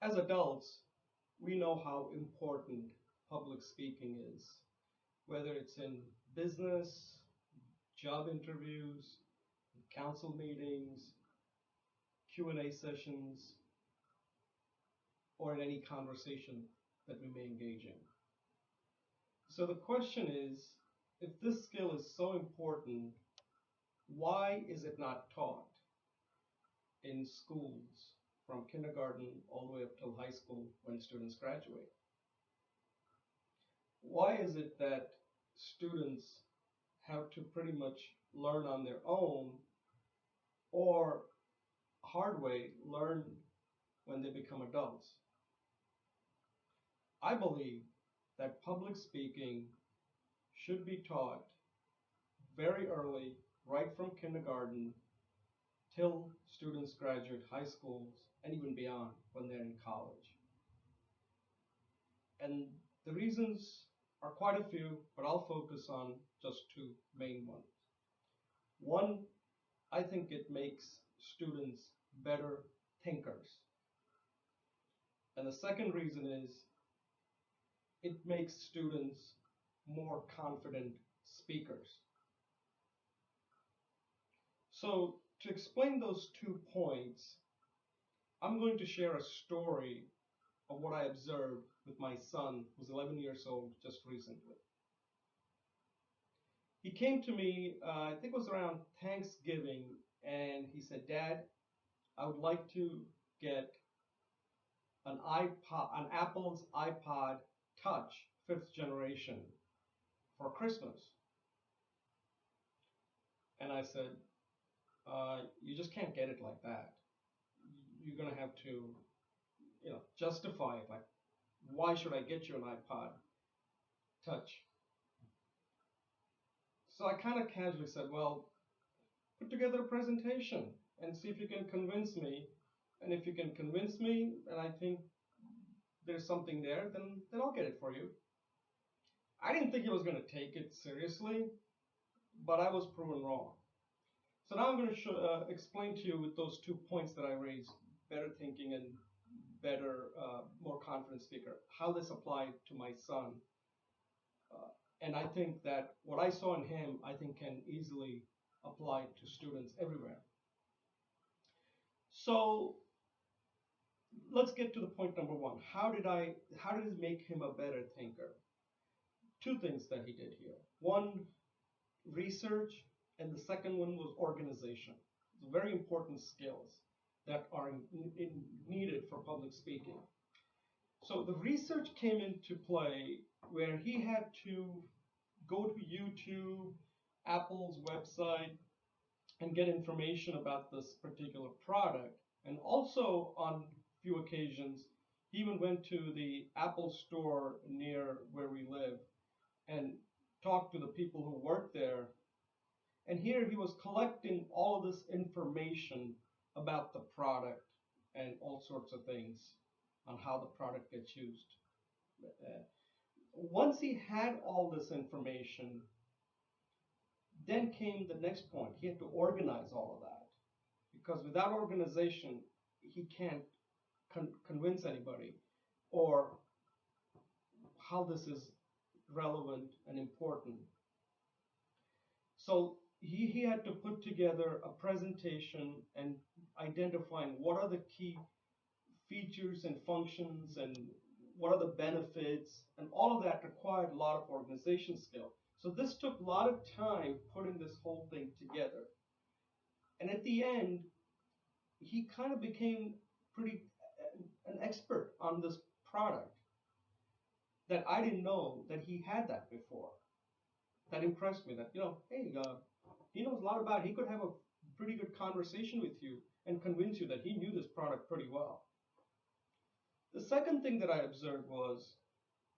As adults, we know how important public speaking is, whether it's in business, job interviews, council meetings, Q&A sessions, or in any conversation that we may engage in. So the question is, if this skill is so important, why is it not taught in schools from kindergarten all the way up till high school when students graduate? Why is it that students have to pretty much learn on their own or hard way learn when they become adults? I believe that public speaking should be taught very early, right from kindergarten till students graduate high schools and even beyond when they're in college. And the reasons are quite a few, but I'll focus on just two main ones. One, I think it makes students better thinkers. And the second reason is it makes students more confident speakers. So to explain those 2 points, I'm going to share a story of what I observed with my son, who's 11 years old, just recently. He came to me, I think it was around Thanksgiving, and he said, "Dad, I would like to get an Apple's iPod Touch 5th generation for Christmas." And I said, "You just can't get it like that. You're gonna have to, justify it. Like, why should I get you an iPod Touch?" So I kind of casually said, "Well, put together a presentation and see if you can convince me. And if you can convince me, and I think there's something there, then I'll get it for you." I didn't think he was going to take it seriously, but I was proven wrong. So now I'm going to explain to you with those 2 points that I raised, better thinking and better, more confident speaker, how this applied to my son. And I think that what I saw in him, I think can easily apply to students everywhere. So let's get to the point number one. How did it make him a better thinker? Two things that he did here. One, research, and the second one was organization. It's very important skills that are needed for public speaking. So the research came into play where he had to go to YouTube, Apple's website, and get information about this particular product. And also on few occasions, he even went to the Apple store near where we live and talked to the people who work there. And here he was collecting all of this information about the product and all sorts of things on how the product gets used. Once he had all this information, then came the next point. He had to organize all of that, because without organization, he can't convince anybody or how this is relevant and important. So he had to put together a presentation and identifying what are the key features and functions and what are the benefits, and all of that required a lot of organization skill. So this took a lot of time putting this whole thing together. And at the end, he kind of became pretty an expert on this product that I didn't know that he had that before. That impressed me that, hey, he knows a lot about it. He could have a pretty good conversation with you and convince you that he knew this product pretty well. The second thing that I observed was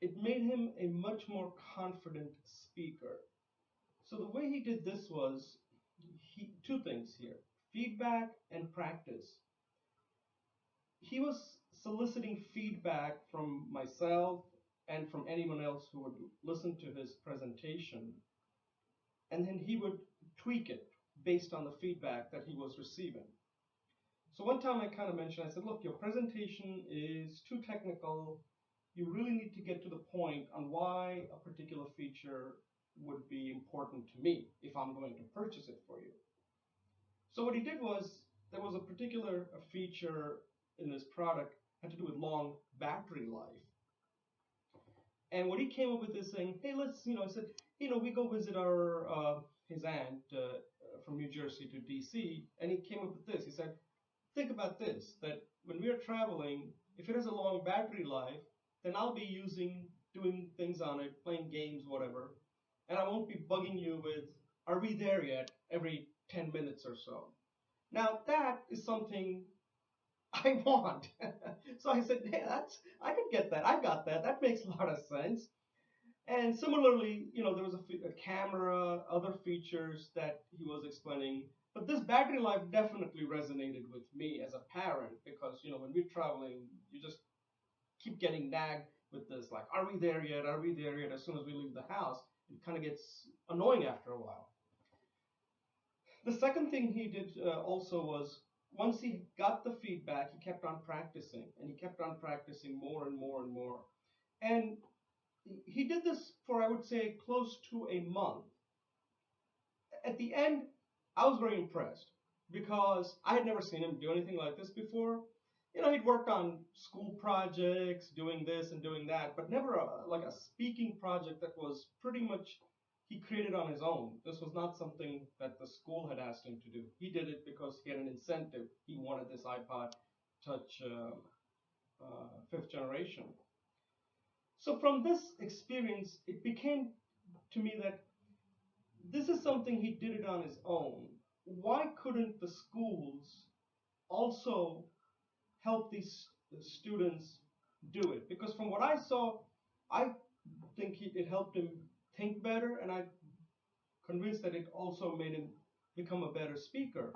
it made him a much more confident speaker. So the way he did this was two things here: feedback and practice. He was soliciting feedback from myself and from anyone else who would listen to his presentation, and then he would tweak it based on the feedback that he was receiving. So one time I kind of mentioned, I said, look, your presentation is too technical. You really need to get to the point on why a particular feature would be important to me if I'm going to purchase it for you. So what he did was, there was a particular feature in this product had to do with long battery life. And what he came up with is saying, hey, let's, I said, we go visit our his aunt from New Jersey to DC, and he came up with this. He said, think about this, that when we are traveling, if it has a long battery life, then I'll be doing things on it, playing games, whatever, and I won't be bugging you with, are we there yet, every 10 minutes or so. Now that is something I want. So I said, hey, I could get that. I got that. That makes a lot of sense. And similarly, there was a camera, other features that he was explaining. But this battery life definitely resonated with me as a parent because, when we're traveling, you just keep getting nagged with this, like, are we there yet? Are we there yet? As soon as we leave the house, it kind of gets annoying after a while. The second thing he did also was, once he got the feedback, he kept on practicing, and he kept on practicing more and more and more. And he did this for, I would say, close to a month. At the end, I was very impressed because I had never seen him do anything like this before. He'd worked on school projects, doing this and doing that, but never like a speaking project that was pretty much he created on his own. This was not something that the school had asked him to do. He did it because he had an incentive. He wanted this iPod Touch fifth generation. So from this experience, it became to me that this is something he did it on his own. Why couldn't the schools also help these students do it? Because from what I saw, I think it helped him think better, and I'm convinced that it also made him become a better speaker.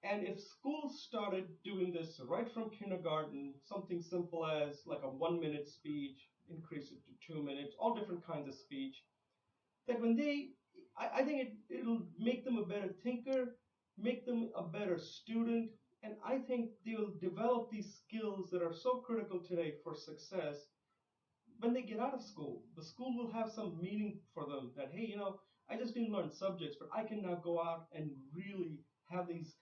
And if schools started doing this right from kindergarten, something simple as like a 1 minute speech, increase it to 2 minutes, all different kinds of speech, that when I think it'll make them a better thinker, make them a better student, and I think they will develop these skills that are so critical today for success when they get out of school. The school will have some meaning for them that, hey, I just didn't learn subjects, but I can now go out and really have these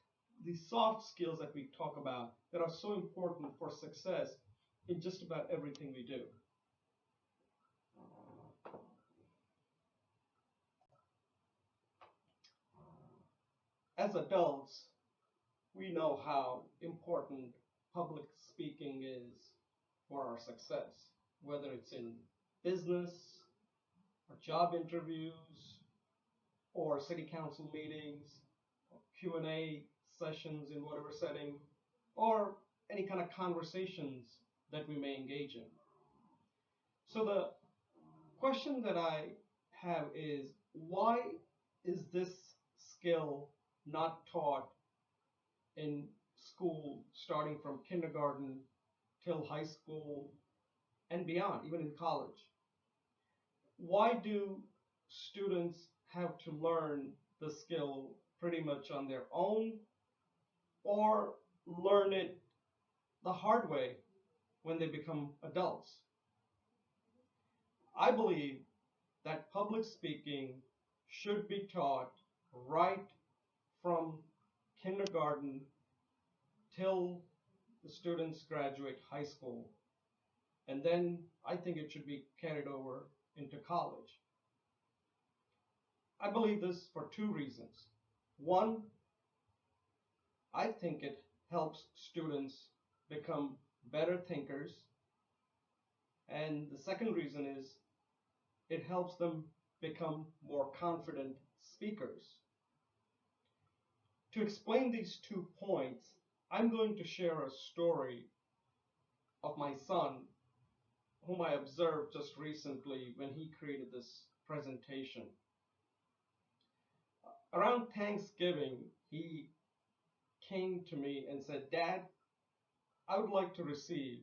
soft skills that we talk about that are so important for success in just about everything we do. As adults, we know how important public speaking is for our success, whether it's in business or job interviews or city council meetings, or Q&A sessions in whatever setting, or any kind of conversations that we may engage in. So the question that I have is, why is this skill not taught in school, starting from kindergarten till high school and beyond, even in college? Why do students have to learn the skill pretty much on their own or learn it the hard way when they become adults? I believe that public speaking should be taught right from kindergarten till the students graduate high school. And then I think it should be carried over into college. I believe this for two reasons. One, I think it helps students become better thinkers. And the second reason is it helps them become more confident speakers. To explain these 2 points, I'm going to share a story of my son, whom I observed just recently when he created this presentation. Around Thanksgiving, he came to me and said, Dad, I would like to receive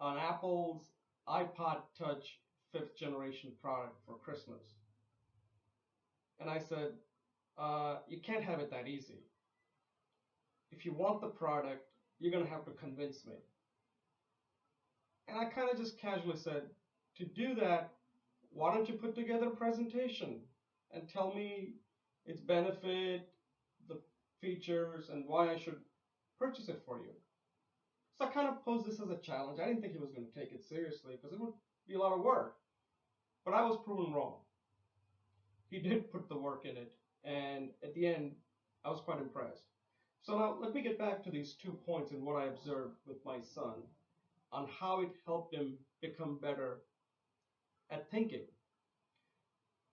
an Apple's iPod Touch 5th generation product for Christmas. And I said, you can't have it that easy. if you want the product, you're going to have to convince me. And I kind of just casually said, to do that, why don't you put together a presentation and tell me its benefit, the features, and why I should purchase it for you? So I kind of posed this as a challenge. I didn't think he was going to take it seriously because it would be a lot of work. But I was proven wrong. He did put the work in it, and at the end, I was quite impressed. So now let me get back to these 2 points and what I observed with my son on how it helped him become better at thinking.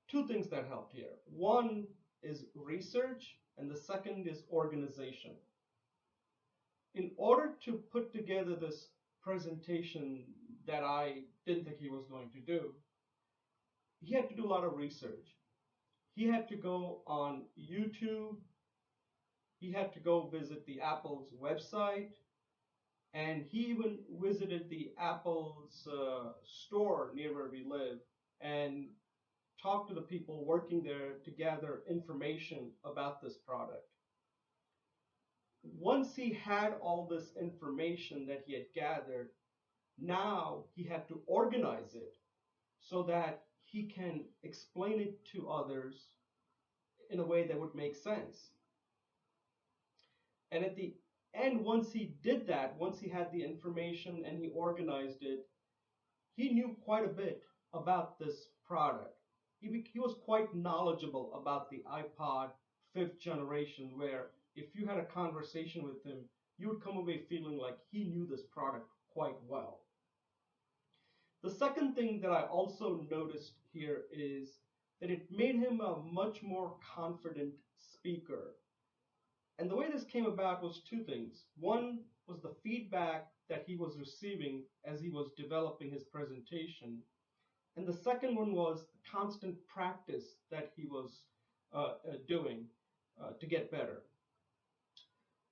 Two things that helped here. One is research, and the second is organization. In order to put together this presentation that I didn't think he was going to do, he had to do a lot of research. He had to go on YouTube, he had to go visit the Apple's website, and he even visited the Apple's store near where we live and talked to the people working there to gather information about this product. Once he had all this information that he had gathered, now he had to organize it so that he can explain it to others in a way that would make sense. And at the end, once he did that, once he had the information and he organized it, he knew quite a bit about this product. He was quite knowledgeable about the iPod 5th generation, where if you had a conversation with him, you would come away feeling like he knew this product quite well. The second thing that I also noticed here is that it made him a much more confident speaker. And the way this came about was two things. One was the feedback that he was receiving as he was developing his presentation. And the second one was the constant practice that he was doing to get better.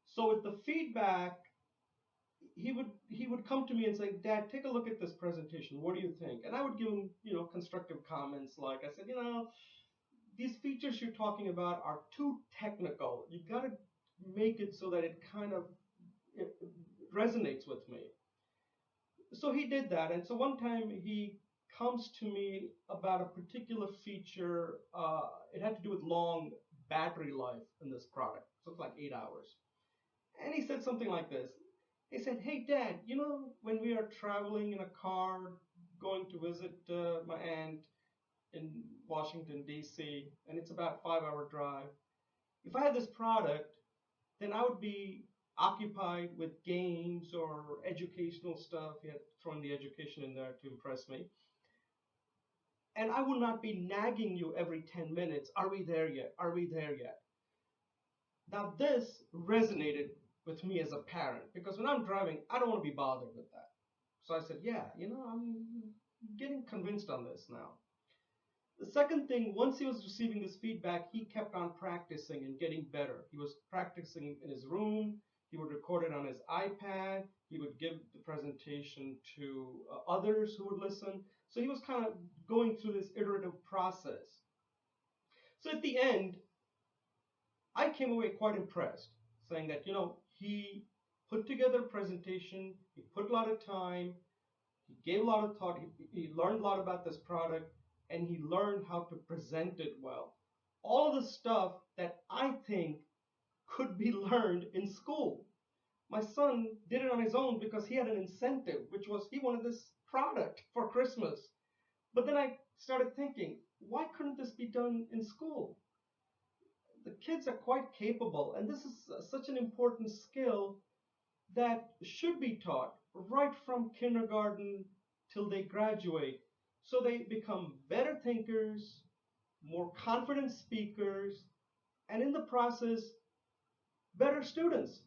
So with the feedback, he would come to me and say, "Dad, take a look at this presentation. What do you think?" And I would give him, constructive comments like I said, these features you're talking about are too technical. You've got to make it so that it kind of it resonates with me. So he did that. And so one time he comes to me about a particular feature. It had to do with long battery life in this product. So it's like 8 hours. And he said something like this. He said, "Hey, Dad, when we are traveling in a car going to visit my aunt in Washington, D.C., and it's about a 5-hour drive, if I had this product, then I would be occupied with games or educational stuff." He had thrown the education in there to impress me. "And I would not be nagging you every 10 minutes. Are we there yet? Are we there yet?" Now, this resonated with me as a parent because when I'm driving, I don't want to be bothered with that. So I said, "Yeah, I'm getting convinced on this now." The second thing, once he was receiving this feedback, he kept on practicing and getting better. He was practicing in his room. He would record it on his iPad. He would give the presentation to others who would listen. So he was kind of going through this iterative process. So at the end, I came away quite impressed, saying that, he put together a presentation, he put a lot of time, he gave a lot of thought, he learned a lot about this product, and he learned how to present it well. All of the stuff that I think could be learned in school. My son did it on his own because he had an incentive, which was he wanted this product for Christmas. But then I started thinking, why couldn't this be done in school? The kids are quite capable, and this is such an important skill that should be taught right from kindergarten till they graduate, so they become better thinkers, more confident speakers, and in the process, better students.